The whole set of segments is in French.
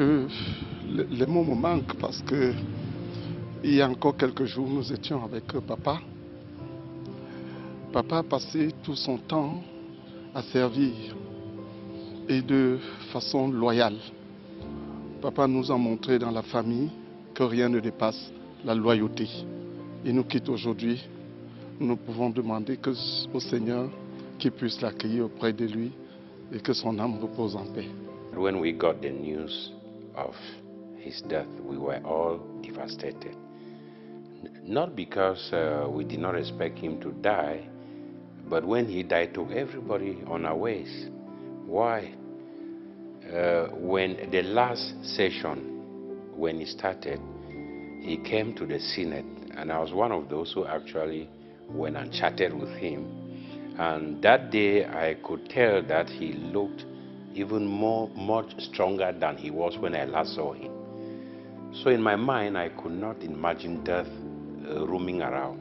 Les mots me manquent parce que il y a encore quelques jours, nous étions avec papa. Papa a passé tout son temps à servir et de façon loyale. Papa nous a montré dans la famille que rien ne dépasse la loyauté. Il nous quitte aujourd'hui. Nous pouvons demander au Seigneur qu'il puisse l'accueillir auprès de lui et que son âme repose en paix. When we got the news of his death, we were all devastated. Not because we did not expect him to die, but when he died, took everybody unawares. Why? When the last session, when he started, he came to the Senate, and I was one of those who actually went and chatted with him. And that day, I could tell that he looked even much stronger than he was when I last saw him. So in my mind, I could not imagine death roaming around.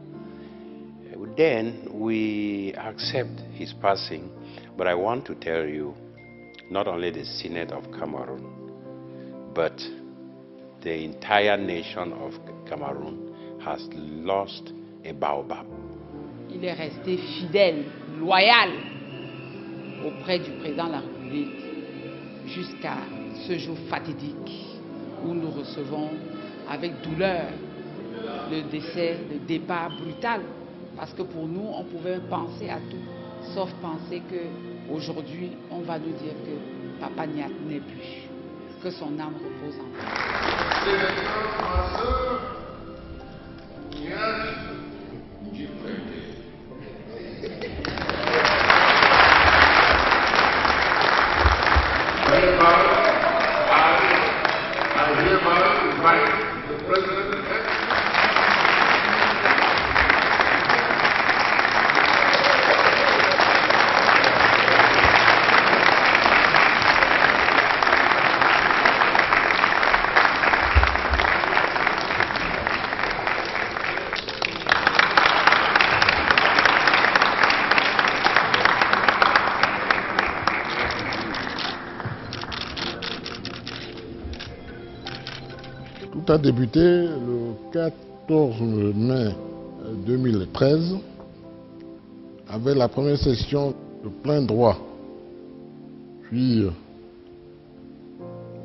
Then we accept his passing, but I want to tell you, not only the Senate of Cameroon, but the entire nation of Cameroon has lost a baobab. Il est resté fidèle, loyal auprès du président de la République jusqu'à ce jour fatidique où nous recevons avec douleur le décès, le départ brutal. Parce que pour nous, on pouvait penser à tout, sauf penser qu'aujourd'hui, on va nous dire que Papa Niat n'est plus, que son âme repose en paix. Tout a débuté le 14 mai 2013 avec la première session de plein droit, puis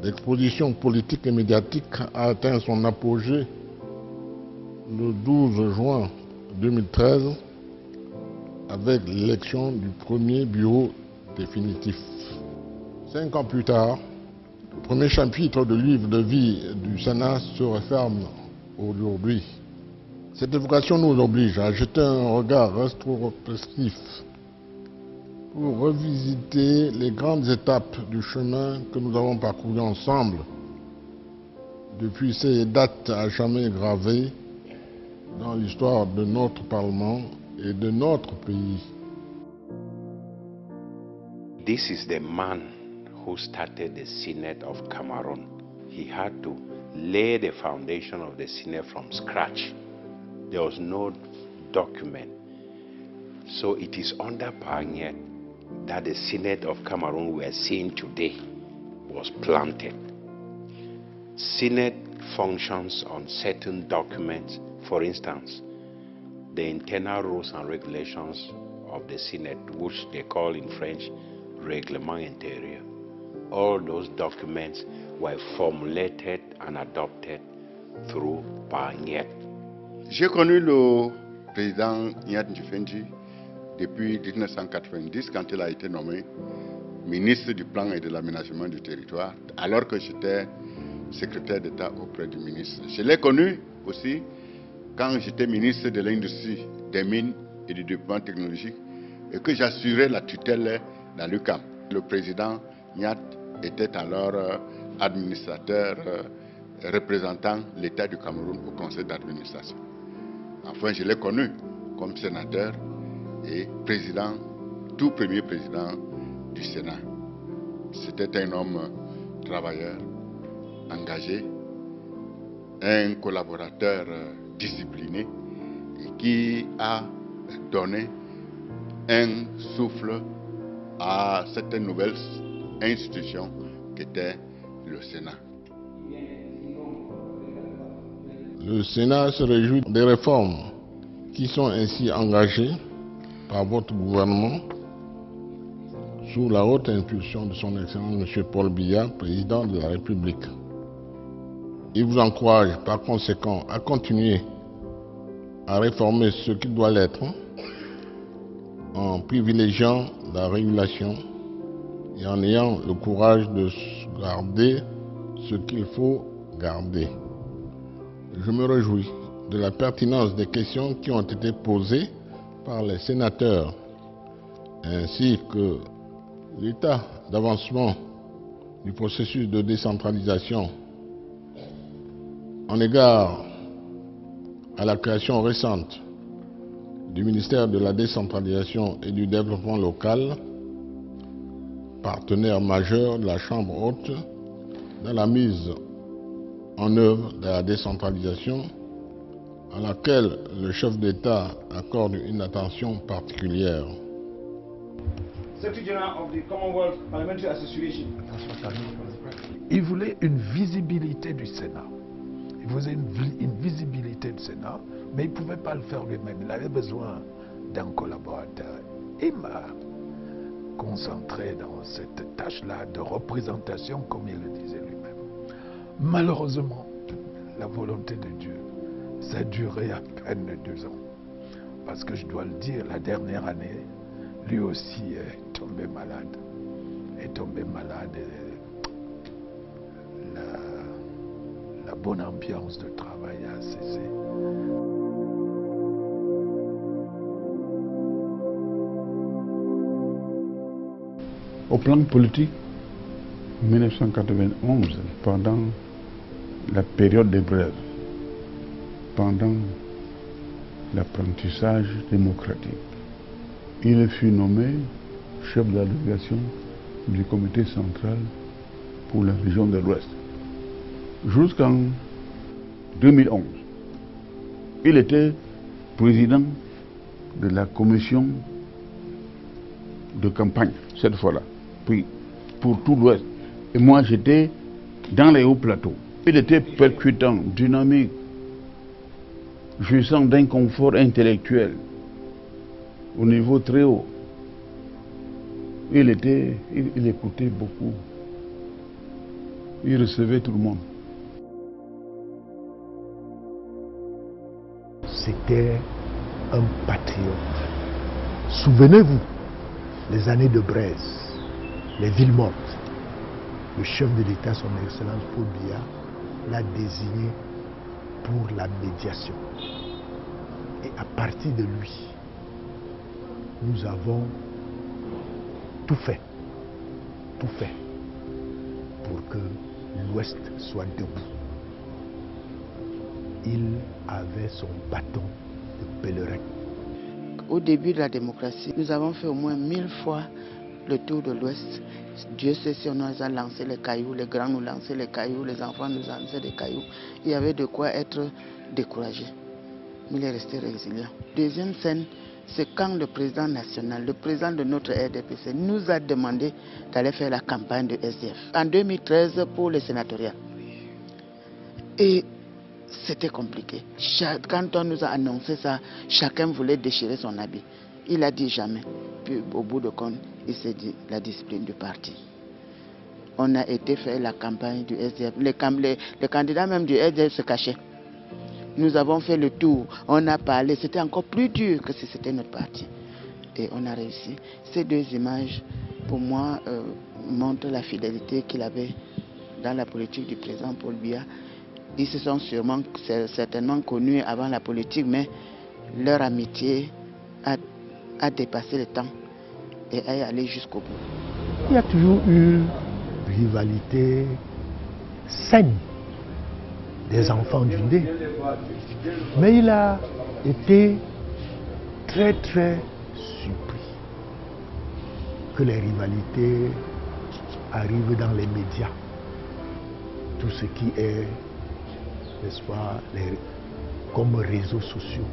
l'exposition politique et médiatique a atteint son apogée le 12 juin 2013 avec l'élection du premier bureau définitif. 5 ans plus tard, le premier chapitre du livre de vie du Sénat se referme aujourd'hui. Cette évocation nous oblige à jeter un regard rétrospectif pour revisiter les grandes étapes du chemin que nous avons parcouru ensemble depuis ces dates à jamais gravées dans l'histoire de notre Parlement et de notre pays. This is the man who started the Senate of Cameroon. He had to lay the foundation of the Senate from scratch. There was no document. So it is under Pagnet that the Senate of Cameroon we are seeing today was planted. Senate functions on certain documents. For instance, the internal rules and regulations of the Senate, which they call in French Règlement intérieur. All those documents were formulated and adopted through Pagnet. J'ai connu le président Niat Ndjifendi depuis 1990 quand il a été nommé ministre du Plan et de l'Aménagement du Territoire, alors que j'étais secrétaire d'État auprès du ministre. Je l'ai connu aussi quand j'étais ministre de l'Industrie, des Mines et du Développement technologique et que j'assurais la tutelle dans l'UQAM. Le président Niat était alors administrateur représentant l'État du Cameroun au conseil d'administration. Enfin, je l'ai connu comme sénateur et président, tout premier président du Sénat. C'était un homme travailleur, engagé, un collaborateur discipliné et qui a donné un souffle à cette nouvelle institution qu'était le Sénat. Le Sénat se réjouit des réformes qui sont ainsi engagées par votre gouvernement sous la haute impulsion de son Excellence M. Paul Biya, président de la République. Il vous encourage par conséquent à continuer à réformer ce qui doit l'être en privilégiant la régulation et en ayant le courage de garder ce qu'il faut garder. Je me réjouis de la pertinence des questions qui ont été posées par les sénateurs, ainsi que l'état d'avancement du processus de décentralisation en égard à la création récente du ministère de la décentralisation et du développement local, partenaire majeur de la Chambre haute dans la mise en œuvre de la décentralisation, à laquelle le chef d'État accorde une attention particulière. Secretary General of the Commonwealth Parliamentary Association. Il voulait une visibilité du Sénat. Il faisait une visibilité du Sénat, mais il ne pouvait pas le faire lui-même. Il avait besoin d'un collaborateur. Il m'a concentré dans cette tâche-là de représentation, comme il le disait lui-même. Malheureusement, la volonté de Dieu, ça a duré à peine 2 ans. Parce que je dois le dire, la dernière année, lui aussi est tombé malade. La bonne ambiance de travail a cessé. Au plan politique, 1991, pendant la période des brèves, pendant l'apprentissage démocratique, il fut nommé chef de la délégation du comité central pour la région de l'Ouest. Jusqu'en 2011, il était président de la commission de campagne, cette fois-là, puis pour tout l'Ouest. Et moi, j'étais dans les hauts plateaux. Il était percutant, dynamique, jouissant d'un confort intellectuel au niveau très haut. Il écoutait beaucoup. Il recevait tout le monde. C'était un patriote. Souvenez-vous, les années de Braise, les villes mortes. Le chef de l'État, son Excellence Paul Biya, l'a désigné pour la médiation. Et à partir de lui, nous avons tout fait pour que l'Ouest soit debout. Il avait son bâton de pèlerin. Au début de la démocratie, nous avons fait au moins 1000 fois le tour de l'Ouest. Dieu sait si on nous a lancé les cailloux, les grands nous lançaient les cailloux, les enfants nous lançaient des cailloux. Il y avait de quoi être découragé. Mais il est resté résilient. Deuxième scène, c'est quand le président national, le président de notre RDPC, nous a demandé d'aller faire la campagne de SDF. En 2013 pour les sénatoriales. Et c'était compliqué. Quand on nous a annoncé ça, chacun voulait déchirer son habit. Il a dit jamais. Puis au bout de compte, il s'est dit la discipline du parti. On a été faire la campagne du SDF. Les candidats même du SDF se cachaient. Nous avons fait le tour, on a parlé, c'était encore plus dur que si c'était notre parti. Et on a réussi. Ces 2 images, pour moi, montrent la fidélité qu'il avait dans la politique du président Paul Biya. Ils se sont certainement connus avant la politique, mais leur amitié a dépassé le temps et est allée jusqu'au bout. Il y a toujours eu une rivalité saine des enfants du nez. Mais il a été très surpris que les rivalités arrivent dans les médias. Tout ce qui est, n'est-ce pas, comme réseaux sociaux.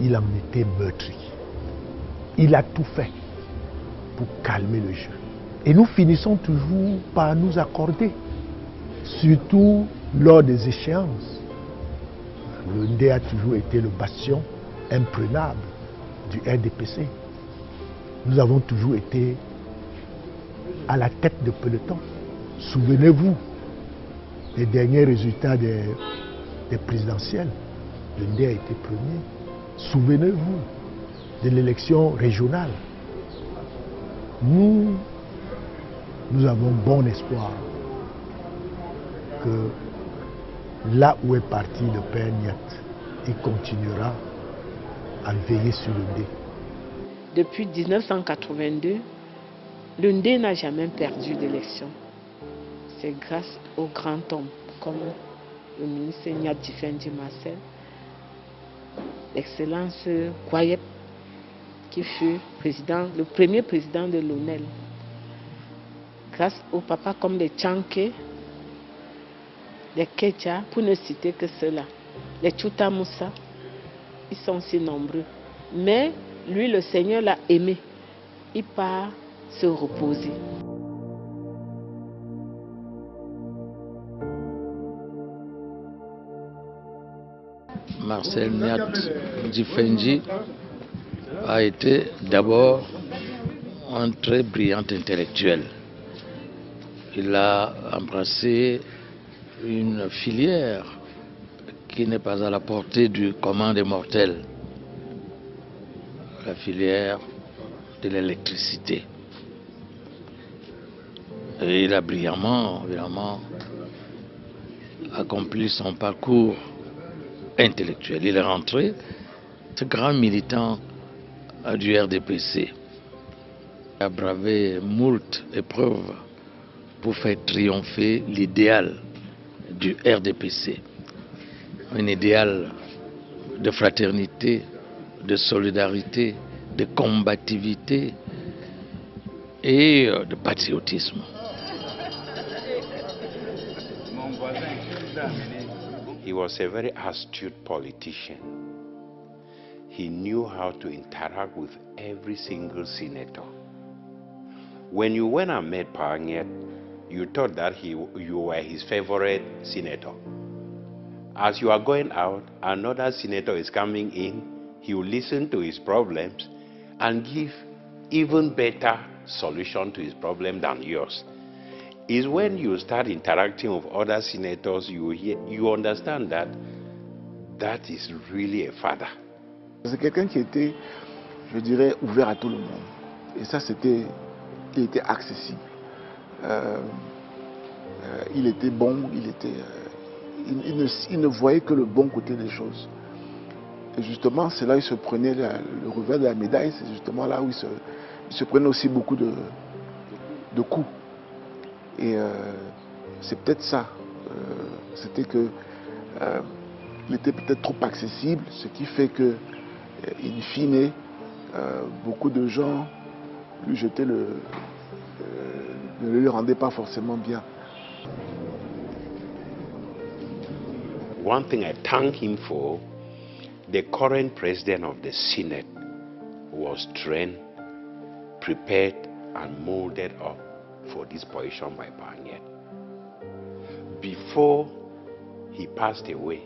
Il en était meurtri. Il a tout fait pour calmer le jeu. Et nous finissons toujours par nous accorder surtout lors des échéances. Le ND a toujours été le bastion imprenable du RDPC. Nous avons toujours été à la tête de peloton. Souvenez-vous des derniers résultats des présidentielles. Le ND a été premier. Souvenez-vous de l'élection régionale. Nous avons bon espoir que là où est parti le père Niat, il continuera à veiller sur le ND. Depuis 1982, le ND n'a jamais perdu d'élection. C'est grâce aux grands hommes comme le ministre Niat Djifendi Marcel, l'excellence Kwayep, qui fut le premier président de l'ONEL. Grâce aux papas comme les Tchanké, les Kedja, pour ne citer que ceux-là, les Tchouta Moussa, ils sont si nombreux. Mais lui, le Seigneur l'a aimé. Il part se reposer. Marcel Niat Djifendi a été d'abord un très brillant intellectuel. Il a embrassé une filière qui n'est pas à la portée du commun des mortels, la filière de l'électricité. Et il a brillamment, évidemment, accompli son parcours intellectuel. Il est rentré, ce grand militant du RDPC. Il a bravé moult épreuves pour faire triompher l'idéal du RDPC. Un idéal de fraternité, de solidarité, de combativité et de patriotisme. He was a very astute politician. He knew how to interact with every single senator. When you went and met Panyet, you thought that you were his favorite senator. As you are going out, another senator is coming in, he will listen to his problems and give even better solution to his problem than yours. It's when you start interacting with other senators, you understand that that is really a father. C'est quelqu'un qui était, je dirais, ouvert à tout le monde. Et ça, il était accessible. Il était bon, il ne voyait que le bon côté des choses. Et justement, c'est là où il se prenait le revers de la médaille, c'est justement là où il se prenait aussi beaucoup de coups. Et c'est peut-être ça. C'était que il était peut-être trop accessible, ce qui fait que, in fine, beaucoup de gens lui jetaient ne le rendaient pas forcément bien. One thing I thank him for, the current president of the Senate was trained, prepared, and molded up for this position by Barnier. Before he passed away,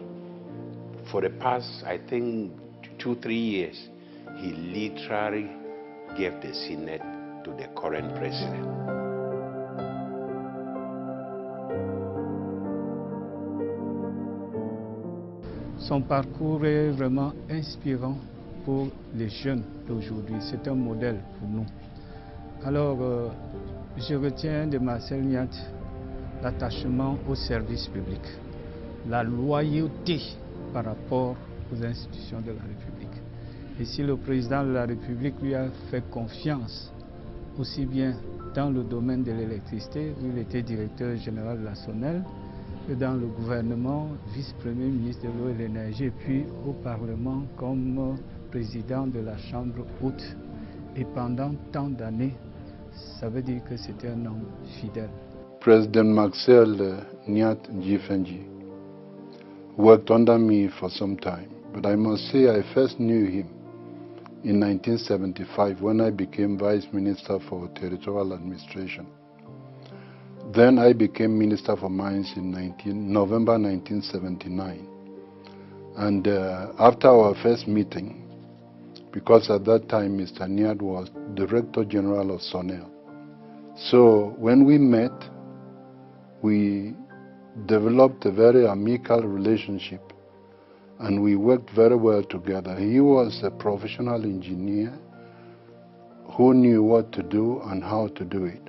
for the past, I think, 2-3 years, he literally gave the Senate to the current president. Son parcours est vraiment inspirant pour les jeunes d'aujourd'hui. C'est un modèle pour nous. Alors, je retiens de Marcel Niat l'attachement au service public, la loyauté par rapport aux institutions de la République. Et si le président de la République lui a fait confiance, aussi bien dans le domaine de l'électricité, où il était directeur général de la SONEL, que dans le gouvernement, vice-premier ministre de l'eau et de l'énergie, et puis au Parlement comme président de la Chambre haute. Et pendant tant d'années, ça veut dire que c'était un homme fidèle. President Marcel Niat Djifendi worked under me for some time, but I must say I first knew him in 1975 when I became Vice Minister for Territorial Administration. Then I became Minister for Mines in November 1979. And after our first meeting, because at that time Mr. Nyat was Director General of SONEL. So when we met, we developed a very amicable relationship and we worked very well together. He was a professional engineer who knew what to do and how to do it.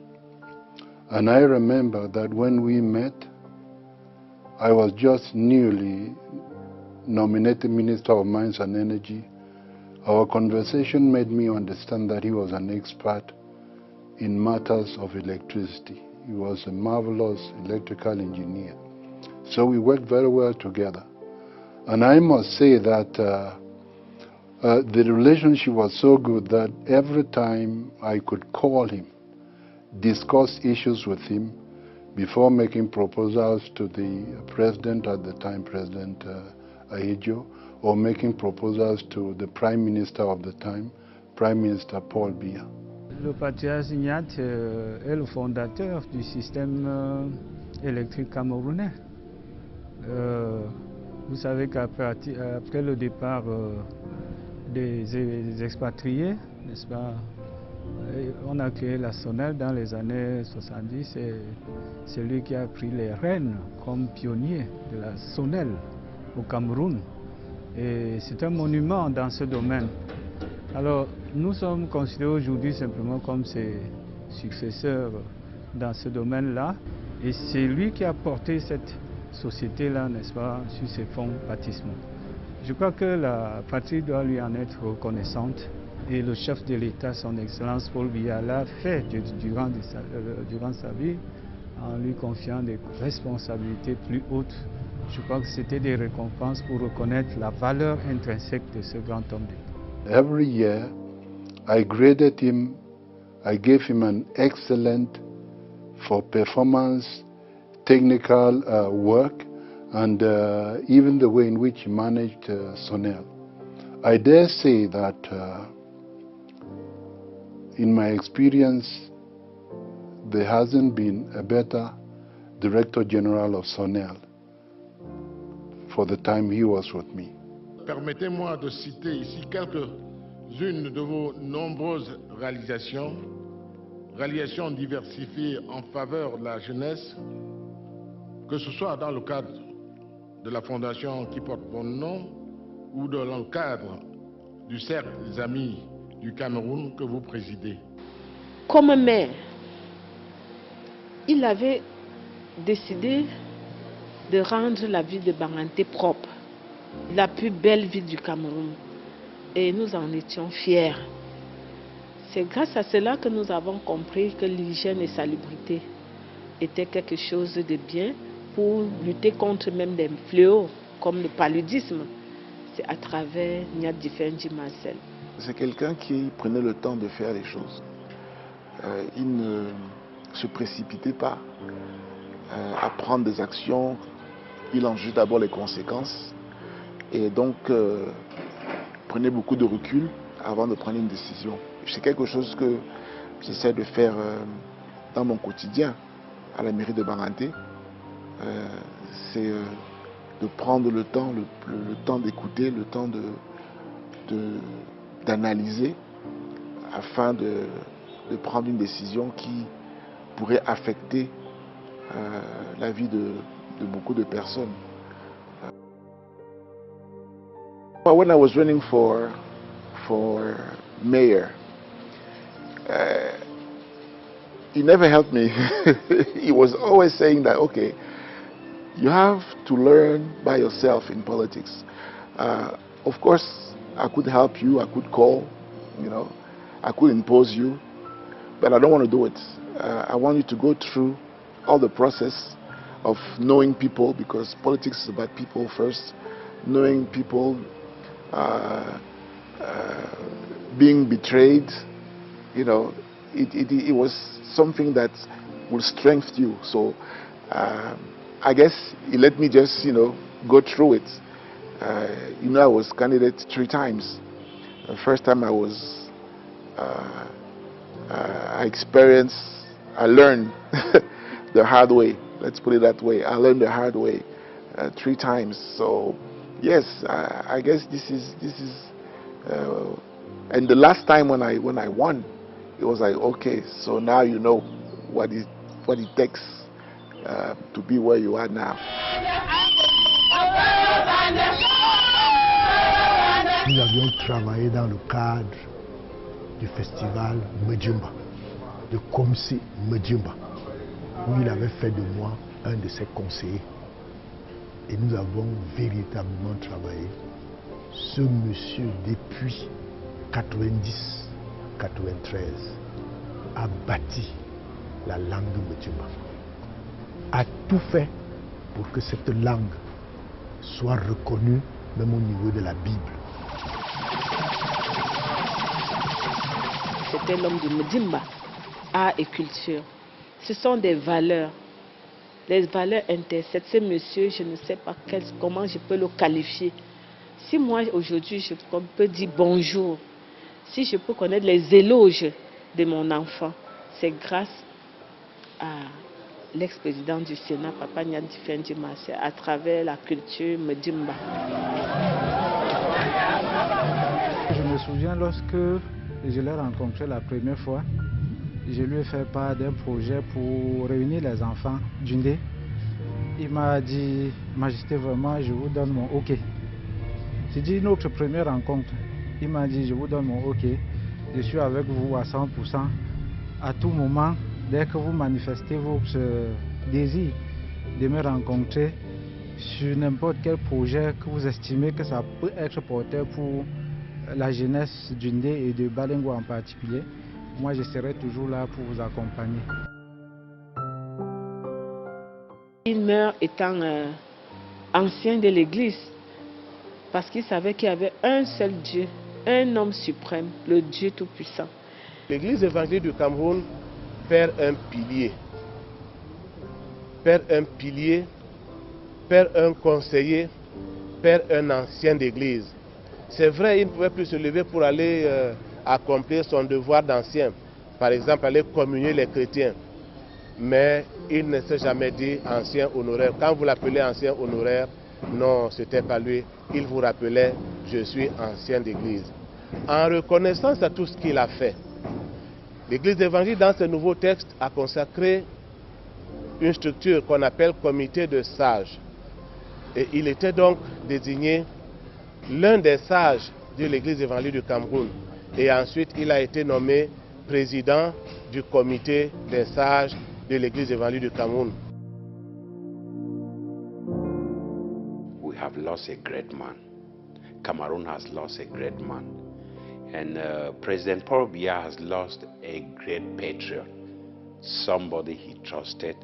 And I remember that when we met, I was just newly nominated Minister of Mines and Energy. Our conversation made me understand that he was an expert in matters of electricity. He was a marvelous electrical engineer. So we worked very well together. And I must say that the relationship was so good that every time I could call him, discuss issues with him before making proposals to the president at the time, President Ahidjo, or making proposals to the Prime Minister of the time, Prime Minister Paul Biya. Le patriarche Nyat est le fondateur du système électrique camerounais. Vous savez qu'après le départ des expatriés, n'est-ce pas, on a créé la SONEL dans les années 70 et c'est lui qui a pris les rênes comme pionnier de la SONEL au Cameroun. Et c'est un monument dans ce domaine. Alors, nous sommes considérés aujourd'hui simplement comme ses successeurs dans ce domaine-là. Et c'est lui qui a porté cette société-là, n'est-ce pas, sur ses fonds baptismaux. Je crois que la patrie doit lui en être reconnaissante. Et le chef de l'État, son Excellence Paul Biya, l'a fait durant sa vie en lui confiant des responsabilités plus hautes. Je crois que c'était des récompenses pour reconnaître la valeur intrinsèque de ce grand homme d'État. Every year, I graded him, I gave him an excellent for performance, technical work, and even the way in which he managed SONEL. I dare say that in my experience, there hasn't been a better Director General of SONEL for the time he was with me. Permettez-moi de citer ici quelques-unes de vos nombreuses réalisations diversifiées en faveur de la jeunesse, que ce soit dans le cadre de la fondation qui porte mon nom ou dans le cadre du Cercle des Amis du Cameroun que vous présidez. Comme maire, il avait décidé de rendre la ville de Banganté propre, la plus belle ville du Cameroun. Et nous en étions fiers. C'est grâce à cela que nous avons compris que l'hygiène et salubrité étaient quelque chose de bien pour lutter contre même des fléaux comme le paludisme. C'est à travers Nyat Difendji Marcel. C'est quelqu'un qui prenait le temps de faire les choses. Il ne se précipitait pas à prendre des actions. Il en juge d'abord les conséquences et donc prenait beaucoup de recul avant de prendre une décision. C'est quelque chose que j'essaie de faire dans mon quotidien à la mairie de Banganté. C'est de prendre le temps d'écouter, le temps d'analyser afin de prendre une décision qui pourrait affecter la vie de beaucoup de personnes. When I was running for mayor, he never helped me. He was always saying that, okay, you have to learn by yourself in politics. Of course, I could help you, I could call, you know, I could impose you, but I don't want to do it. I want you to go through all the process of knowing people, because politics is about people first, knowing people, being betrayed, you know, it was something that will strengthen you. So I guess he let me just, you know, go through it. You know, I was candidate 3 times. The first time I was, I experienced, I learned the hard way. Let's put it that way. I learned the hard way 3 times. So yes, I guess this is and the last time when I won, it was like, okay, so now you know what it takes to be where you are now. Nous avions travaillé dans le cadre du festival Medjimba, de Komsi Medjimba, où il avait fait de moi un de ses conseillers. Et nous avons véritablement travaillé. Ce monsieur, depuis 90-93, a bâti la langue Medjimba, a tout fait pour que cette langue soit reconnue même au niveau de la Bible. C'était l'homme de Medjimba, art et culture. Ce sont des valeurs. Les valeurs intercèdent. Ce monsieur, je ne sais pas comment je peux le qualifier. Si moi, aujourd'hui, je peux dire bonjour, si je peux connaître les éloges de mon enfant, c'est grâce à l'ex-président du Sénat, Papa Nyat Ndifendi Marcel, à travers la culture Medjimba. Je me souviens lorsque je l'ai rencontré la première fois, je lui ai fait part d'un projet pour réunir les enfants d'Undé. Il m'a dit, Majesté, vraiment, je vous donne mon OK. J'ai dit notre première rencontre. Il m'a dit, je vous donne mon OK. Je suis avec vous à 100%. À tout moment, dès que vous manifestez votre désir de me rencontrer sur n'importe quel projet que vous estimez que ça peut être porteur pour la jeunesse d'Undé et de Balengo en particulier, moi je serai toujours là pour vous accompagner. Il meurt étant ancien de l'Église parce qu'il savait qu'il y avait un seul Dieu, un homme suprême, le Dieu Tout-Puissant. L'Église évangélique du Cameroun perd un pilier, perd un conseiller, perd un ancien d'église. C'est vrai, il ne pouvait plus se lever pour aller accomplir son devoir d'ancien, par exemple aller communier les chrétiens. Mais il ne s'est jamais dit ancien honoraire. Quand vous l'appelez ancien honoraire, non, ce n'était pas lui. Il vous rappelait, je suis ancien d'église. En reconnaissance à tout ce qu'il a fait, l'Église évangélique, dans ce nouveau texte, a consacré une structure qu'on appelle comité de sages. Et il était donc désigné l'un des sages de l'Église évangélique du Cameroun. Et ensuite, il a été nommé président du comité des sages de l'Église évangélique du Cameroun. We have lost a great man. Cameroon has lost a great man. And President Paul Biya has lost a great patriot. Somebody he trusted,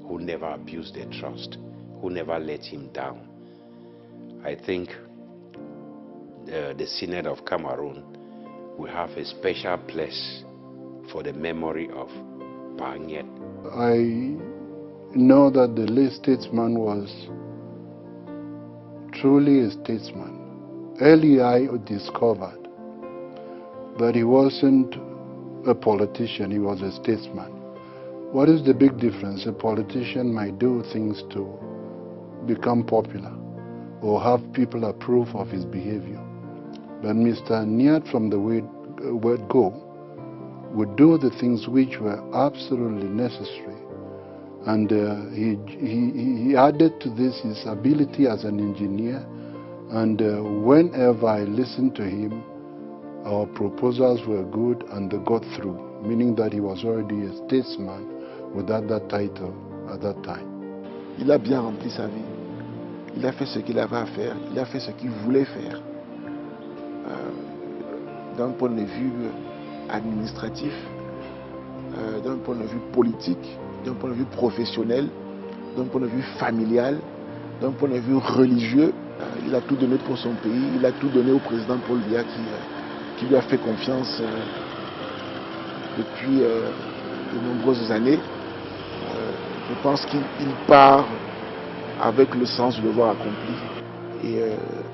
who never abused the trust, who never let him down. I think the Synod of Cameroon will have a special place for the memory of Pa Nyet. I know that the late statesman was truly a statesman. Early I discovered that he wasn't a politician, he was a statesman. What is the big difference? A politician might do things to become popular or have people approve of his behavior. But Mr. Nyat, from the word go, would do the things which were absolutely necessary. And he added to this his ability as an engineer. And whenever I listened to him, our proposals were good and they got through, meaning that he was already a statesman without that title at that time. Il a bien rempli sa vie. Il a fait ce qu'il avait à faire. Il a fait ce qu'il voulait faire. D'un point de vue administratif, d'un point de vue politique, d'un point de vue professionnel, d'un point de vue familial, d'un point de vue religieux. Il a tout donné pour son pays. Il a tout donné au président Paul Biya qui lui a fait confiance depuis de nombreuses années. Je pense qu'il part avec le sens du devoir accompli et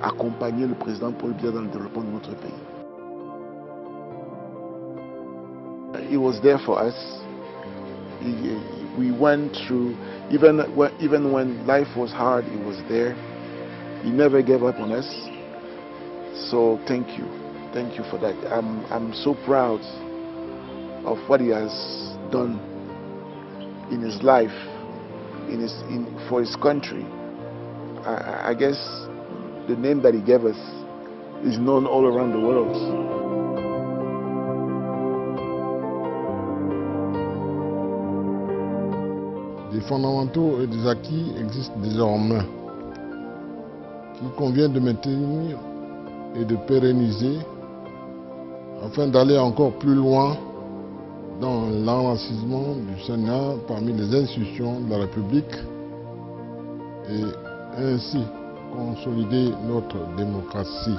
accompagner le président Paul Biya dans le développement de notre pays. He was there for us. He we went through, even when life was hard, he was there. He never gave up on us. So thank you for that. I'm so proud of what he has done in his life, for his country. I guess the name that he gave us is known all around the world. Des fondamentaux et des acquis existent désormais, qu'il convient de maintenir et de pérenniser afin d'aller encore plus loin dans l'enracinement du Sénat parmi les institutions de la République et ainsi consolider notre démocratie.